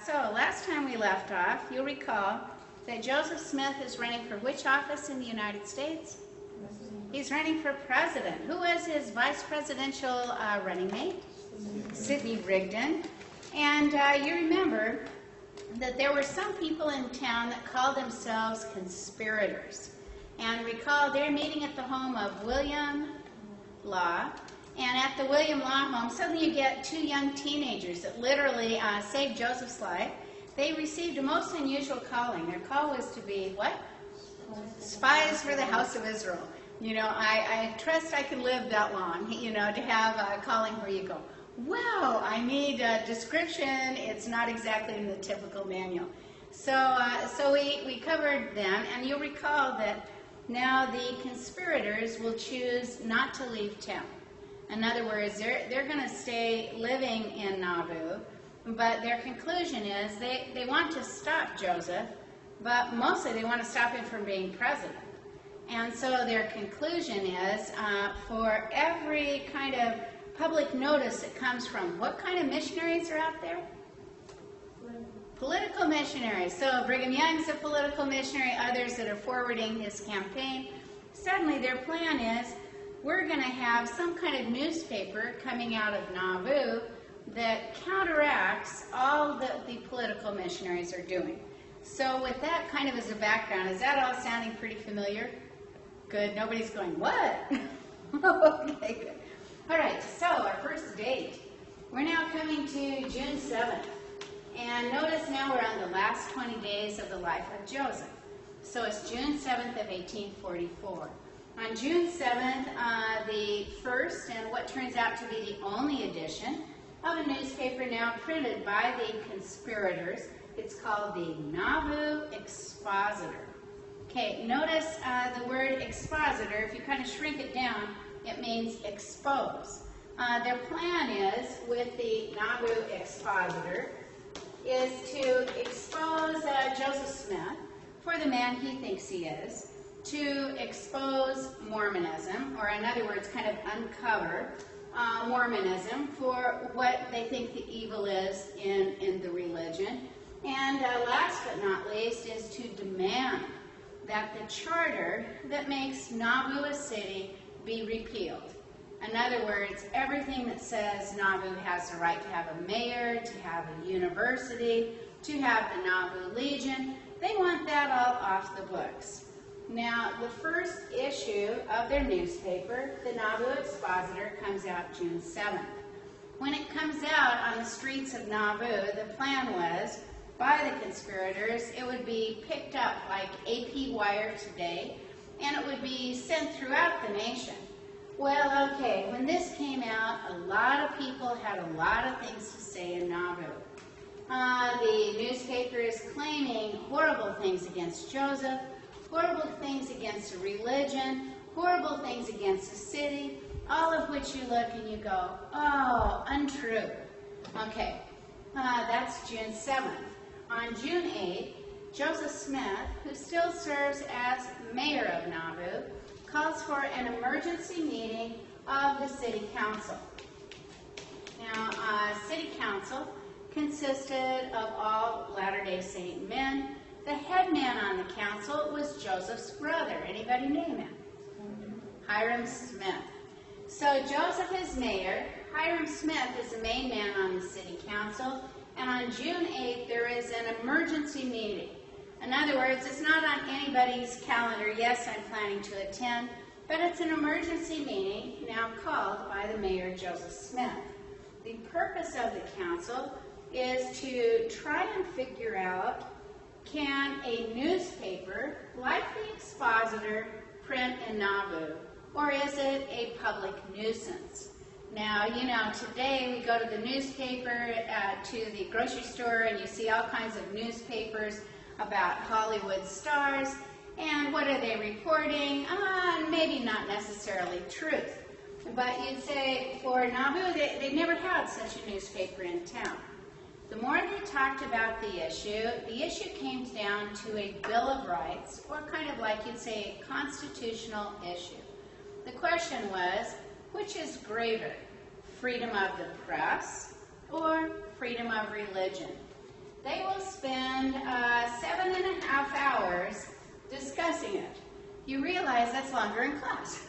So last time we left off, you'll recall that Joseph Smith is running for which office in the United States? He's running for president. Who was his vice presidential running mate? Sidney Rigdon. And you remember that there were some people in town that called themselves conspirators. And recall they're meeting at the home of William Law. And at the William Law home, suddenly you get two young teenagers that literally saved Joseph's life. They received a most unusual calling. Their call was to be what? Spies for the house of Israel. You know, I trust I can live that long, you know, to have a calling where you go, wow, I need a description. It's not exactly in the typical manual. So we covered them, and you'll recall that now the conspirators will choose not to leave town. In other words, they're going to stay living in Nauvoo, but their conclusion is they want to stop Joseph, but mostly they want to stop him from being president. And so their conclusion is for every kind of public notice that comes from what kind of missionaries are out there? Political missionaries. So Brigham Young's a political missionary, others that are forwarding his campaign. Suddenly their plan is we're going to have some kind of newspaper coming out of Nauvoo that counteracts all that the political missionaries are doing. So with that kind of as a background, is that all sounding pretty familiar? Good. Nobody's going, what? Okay, good. All right, so our first date. We're now coming to June 7th. And notice now we're on the last 20 days of the life of Joseph. So it's June 7th of 1844. On June 7th, the first and what turns out to be the only edition of a newspaper now printed by the conspirators. It's called the Nauvoo Expositor. Okay, notice the word expositor, if you kind of shrink it down, it means expose. Their plan is, with the Nauvoo Expositor, is to expose Joseph Smith for the man he thinks he is, to expose Mormonism, or in other words, kind of uncover Mormonism for what they think the evil is in the religion. And last but not least is to demand that the charter that makes Nauvoo a city be repealed. In other words, everything that says Nauvoo has the right to have a mayor, to have a university, to have the Nauvoo Legion, they want that all off the books. Now, the first issue of their newspaper, the Nauvoo Expositor, comes out June 7th. When it comes out on the streets of Nauvoo, the plan was, by the conspirators, it would be picked up like AP Wire today, and it would be sent throughout the nation. Well, okay, when this came out, a lot of people had a lot of things to say in Nauvoo. The newspaper is claiming horrible things against Joseph, horrible things against the religion, horrible things against the city, all of which you look and you go, oh, untrue. Okay, that's June 7th. On June 8th, Joseph Smith, who still serves as mayor of Nauvoo, calls for an emergency meeting of the city council. Now, city council consisted of all Latter-day Saint men. The head man on the council was Joseph's brother. Anybody name him? Hiram Smith. So Joseph is mayor. Hiram Smith is the main man on the city council. And on June 8th, there is an emergency meeting. In other words, it's not on anybody's calendar. Yes, I'm planning to attend, but it's an emergency meeting now called by the mayor, Joseph Smith. The purpose of the council is to try and figure out, can a newspaper like the Expositor print in Nauvoo, or is it a public nuisance? Now, you know, today we go to the newspaper, to the grocery store, and you see all kinds of newspapers about Hollywood stars, and what are they reporting? Maybe not necessarily truth. But you'd say for Nauvoo, they never had such a newspaper in town. The more they talked about the issue came down to a Bill of Rights, or kind of like you'd say a constitutional issue. The question was, which is greater, freedom of the press or freedom of religion? they will spend 7.5 hours discussing it. You realize that's longer in class.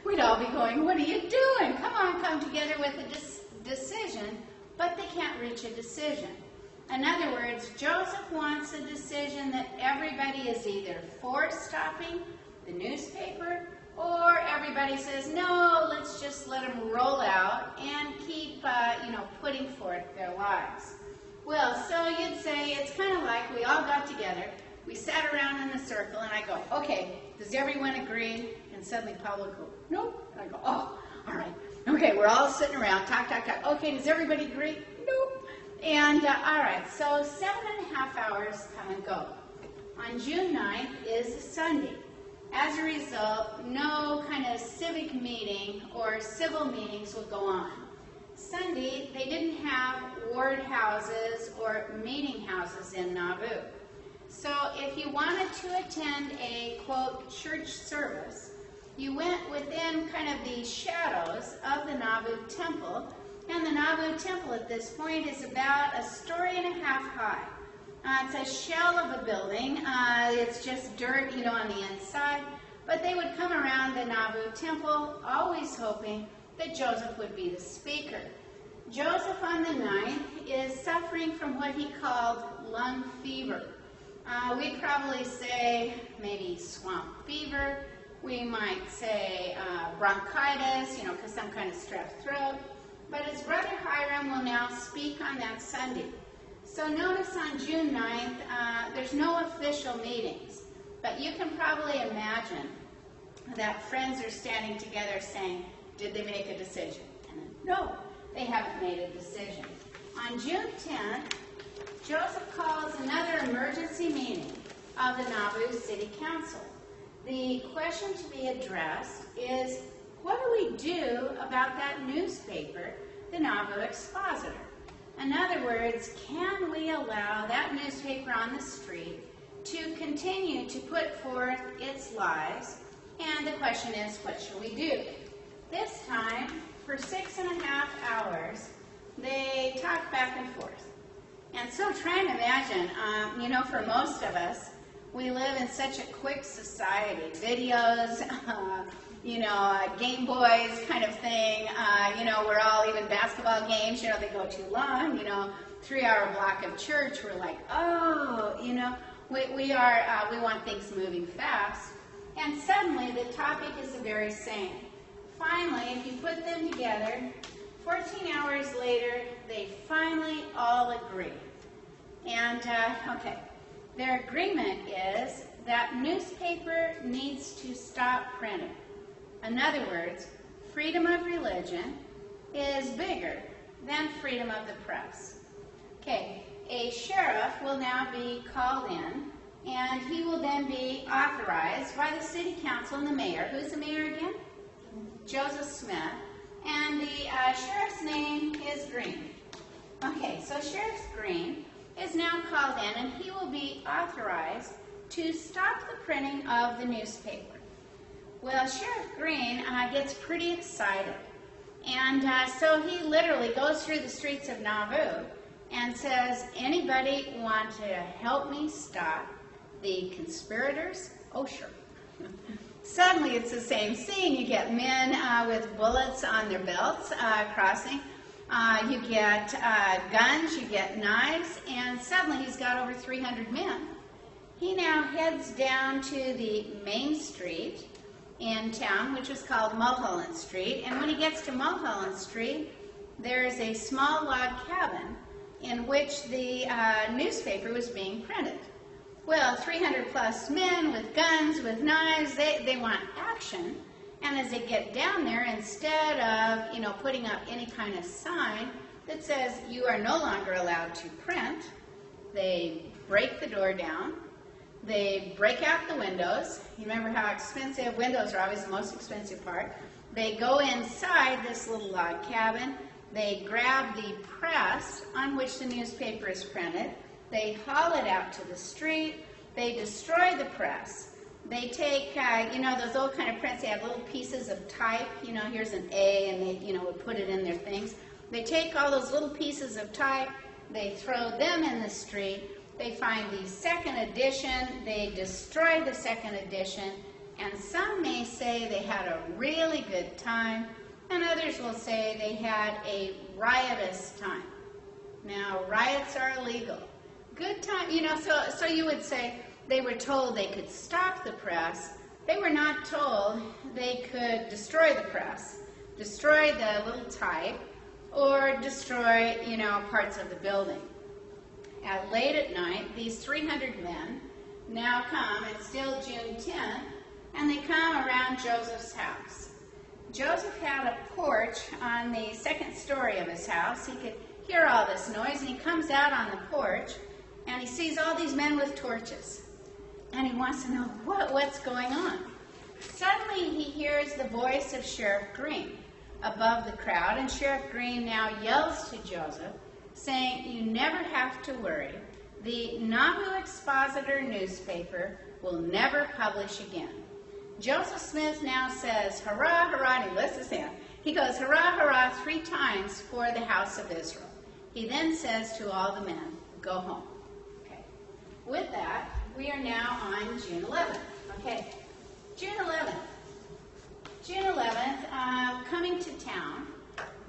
We'd all be going, what are you doing? Come on, come together with a decision, but they can't reach a decision. In other words, Joseph wants a decision that everybody is either for stopping the newspaper, or everybody says, no, let's just let them roll out and keep, putting forth their lives. Well, so you'd say it's kind of like we all got together, we sat around in a circle, and I go, okay, does everyone agree? And suddenly Pablo goes, nope. And I go, oh, all right. Okay, we're all sitting around, talk. Okay, does everybody agree? Nope. And all right, so 7.5 hours come and go. On June 9th is a Sunday. As a result, no kind of civic meeting or civil meetings will go on. Sunday, they didn't have ward houses or meeting houses in Nauvoo. So if you wanted to attend a, quote, church service, you went within kind of the shadows of the Nauvoo Temple, and the Nauvoo Temple at this point is about 1.5 stories high. It's a shell of a building. It's just dirt, on the inside. But they would come around the Nauvoo Temple, always hoping that Joseph would be the speaker. Joseph on the 9th is suffering from what he called lung fever. We'd probably say maybe swamp fever. We might say bronchitis, because some kind of strep throat. But his brother Hiram will now speak on that Sunday. So notice on June 9th, there's no official meetings, but you can probably imagine that friends are standing together saying, did they make a decision? And then, no, they haven't made a decision. On June 10th, Joseph calls another emergency meeting of the Nauvoo City Council. The question to be addressed is, what do we do about that newspaper, the Nauvoo Expositor? In other words, can we allow that newspaper on the street to continue to put forth its lies? And the question is, what should we do? This time, for 6.5 hours, they talk back and forth. And so try and imagine, for most of us, we live in such a quick society. Videos, Game Boys kind of thing. We're all, even basketball games, they go too long, 3-hour block of church. We're like, we want things moving fast. And suddenly the topic is the very same. Finally, if you put them together, 14 hours later, they finally all agree. And, their agreement is that newspaper needs to stop printing. In other words, freedom of religion is bigger than freedom of the press. Okay, a sheriff will now be called in, and he will then be authorized by the city council and the mayor. Who's the mayor again? Joseph Smith. And the sheriff's name is Green. Okay, so Sheriff Green is now called in, and he will be authorized to stop the printing of the newspaper. Well, Sheriff Green gets pretty excited, and so he literally goes through the streets of Nauvoo and says, anybody want to help me stop the conspirators? Oh, sure. Suddenly it's the same scene. You get men with bullets on their belts crossing. You get guns, you get knives, and suddenly he's got over 300 men. He now heads down to the main street in town, which is called Mulholland Street. And when he gets to Mulholland Street, there's a small log cabin in which the newspaper was being printed. Well, 300 plus men with guns, with knives, they want action. And as they get down there, instead of, putting up any kind of sign that says you are no longer allowed to print, they break the door down. They break out the windows. You remember how expensive windows are always the most expensive part. They go inside this little log cabin. They grab the press on which the newspaper is printed. They haul it out to the street. They destroy the press. They take, those old kind of prints, they have little pieces of type. Here's an A, and they, would put it in their things. They take all those little pieces of type, They throw them in the street. They find the second edition. They destroy the second edition. And some may say they had a really good time, and others will say they had a riotous time. Now, riots are illegal. Good time, so you would say they were told they could stop the press. They were not told they could destroy the press, destroy the little type, or destroy, parts of the building. Late at night, these 300 men now come, it's still June 10th, and they come around Joseph's house. Joseph had a porch on the second story of his house. He could hear all this noise, and he comes out on the porch, and he sees all these men with torches. And he wants to know what's going on. Suddenly he hears the voice of Sheriff Green above the crowd, and Sheriff Green now yells to Joseph, saying, "You never have to worry. The Nauvoo Expositor newspaper will never publish again." Joseph Smith now says, "Hurrah, hurrah," and he lifts his hand. He goes, "Hurrah, hurrah," 3 times for the house of Israel. He then says to all the men, "Go home." Okay. With that, we are now on June 11th. Okay, June 11th. June 11th, coming to town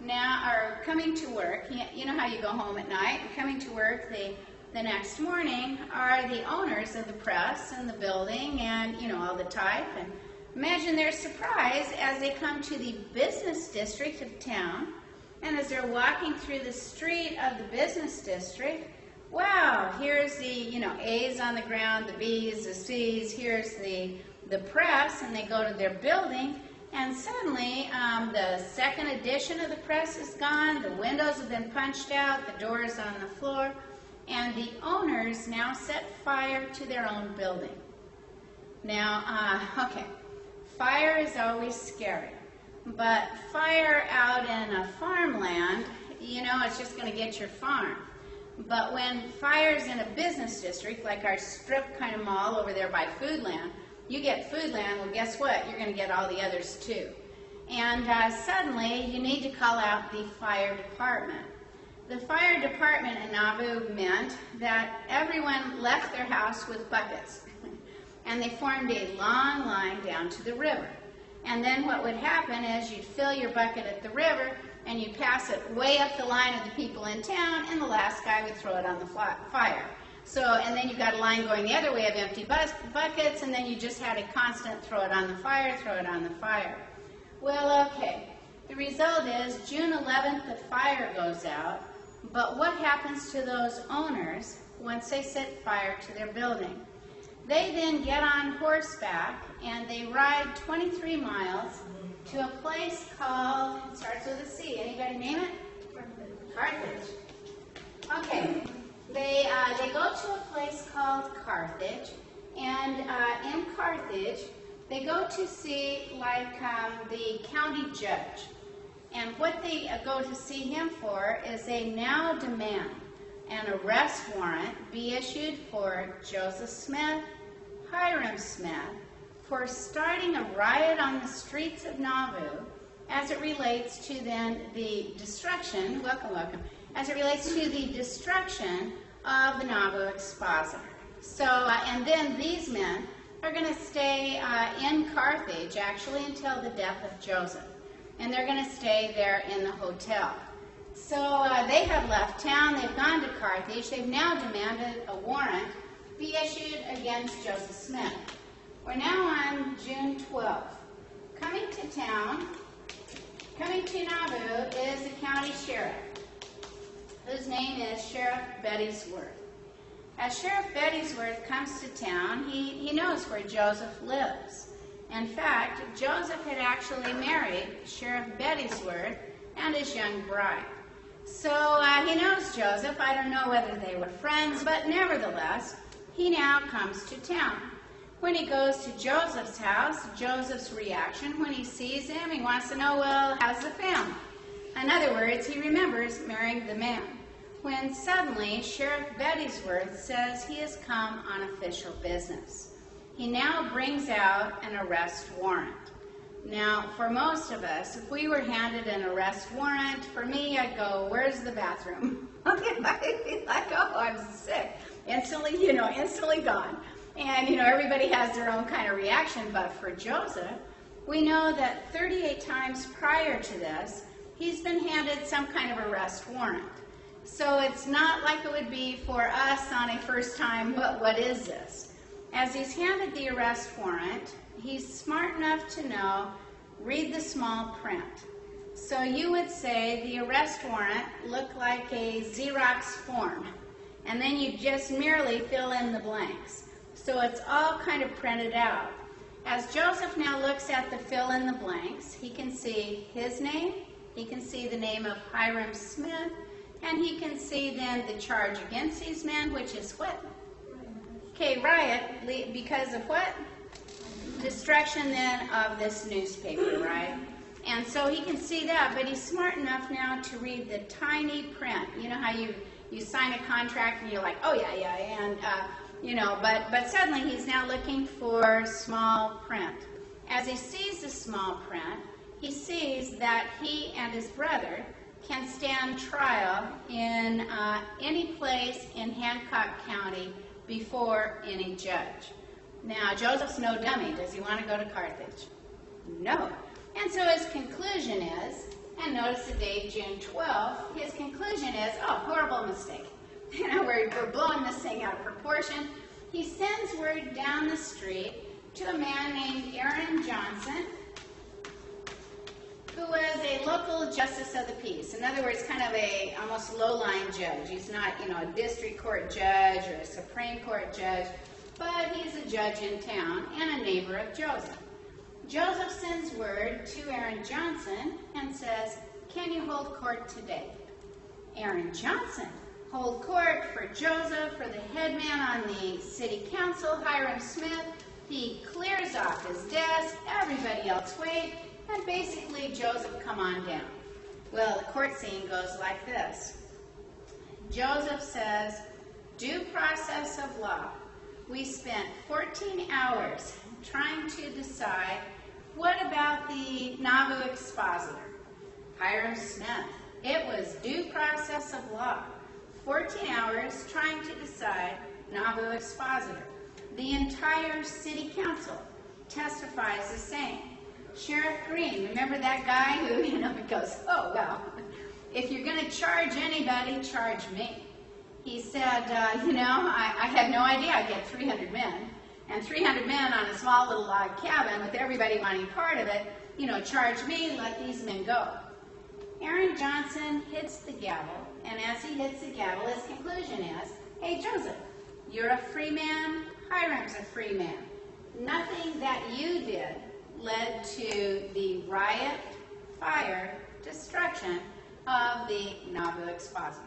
now, or coming to work. You know how you go home at night? And coming to work the next morning are the owners of the press and the building and, all the type. And imagine their surprise as they come to the business district of town. And as they're walking through the street of the business district, wow, here's the, A's on the ground, the B's, the C's, here's the press, and they go to their building, and suddenly the second edition of the press is gone, the windows have been punched out, the doors on the floor, and the owners now set fire to their own building. Now, okay, fire is always scary, but fire out in a farmland, it's just going to get your farm. But when fire's in a business district, like our strip kind of mall over there by Foodland, you get Foodland, well, guess what? You're going to get all the others too. And suddenly, you need to call out the fire department. The fire department in Nauvoo meant that everyone left their house with buckets. And they formed a long line down to the river. And then what would happen is you'd fill your bucket at the river, and you pass it way up the line of the people in town, and the last guy would throw it on the fire. So, and then you've got a line going the other way of empty buckets, and then you just had a constant throw it on the fire, throw it on the fire. Well, okay, the result is June 11th, the fire goes out, but what happens to those owners once they set fire to their building? They then get on horseback, and they ride 23 miles to a place called, it starts with a C. Anybody name it? Carthage. Okay. They go to a place called Carthage, and in Carthage, they go to see the county judge. And what they go to see him for is they now demand an arrest warrant be issued for Joseph Smith, Hiram Smith, for starting a riot on the streets of Nauvoo as it relates to then the destruction, as it relates to the destruction of the Nauvoo Expositor. So, and then these men are going to stay in Carthage actually until the death of Joseph. And they're going to stay there in the hotel. So they have left town, they've gone to Carthage, they've now demanded a warrant be issued against Joseph Smith. We're now on June 12th. Coming to town, coming to Nauvoo is the county sheriff, whose name is Sheriff Bettysworth. As Sheriff Bettysworth comes to town, he knows where Joseph lives. In fact, Joseph had actually married Sheriff Bettysworth and his young bride. So he knows Joseph. I don't know whether they were friends, but nevertheless, he now comes to town. When he goes to Joseph's house, Joseph's reaction when he sees him, he wants to know, well, how's the family? In other words, he remembers marrying the man. When suddenly Sheriff Bettysworth says he has come on official business. He now brings out an arrest warrant. Now, for most of us, if we were handed an arrest warrant, for me, I'd go, where's the bathroom? I'd be like, oh, I'm sick. Instantly, instantly gone. And, everybody has their own kind of reaction, but for Joseph, we know that 38 times prior to this, he's been handed some kind of arrest warrant. So it's not like it would be for us on a first time, what is this? As he's handed the arrest warrant, he's smart enough to know, read the small print. So you would say the arrest warrant looked like a Xerox form, and then you just merely fill in the blanks. So it's all kind of printed out. As Joseph now looks at the fill in the blanks, he can see his name, he can see the name of Hiram Smith, and he can see then the charge against these men, which is what? Okay, riot, because of what? Destruction then of this newspaper, right? And so he can see that, but he's smart enough now to read the tiny print. You know how you sign a contract and you're like, oh yeah, and but suddenly he's now looking for small print. As he sees the small print, he sees that he and his brother can stand trial in any place in Hancock County before any judge. Now, Joseph's no dummy. Does he want to go to Carthage? No. And so his conclusion is, and notice the date, June 12th, his conclusion is, oh, horrible mistake. We're blowing this thing out of proportion. He sends word down the street to a man named Aaron Johnson, who was a local justice of the peace. In other words, kind of a almost low-line judge. He's not, a district court judge or a Supreme Court judge, but he's a judge in town and a neighbor of Joseph. Joseph sends word to Aaron Johnson and says, can you hold court today? Aaron Johnson, hold court for Joseph, for the head man on the city council, Hiram Smith. He clears off his desk, everybody else wait, and basically Joseph, come on down. Well, the court scene goes like this. Joseph says, due process of law. We spent 14 hours trying to decide what about the Nauvoo expositor, Hiram Smith. It was due process of law. 14 hours trying to decide Nauvoo expositor. The entire city council testifies the same. Sheriff Green, remember that guy who, goes, oh, well, if you're going to charge anybody, charge me. He said, I had no idea I'd get 300 men, and 300 men on a small little log cabin with everybody wanting part of it, charge me, let these men go. Aaron Johnson hits the gavel, and as he hits the gavel, his conclusion is, hey, Joseph, you're a free man, Hiram's a free man. Nothing that you did led to the riot, fire, destruction of the Nauvoo expositor.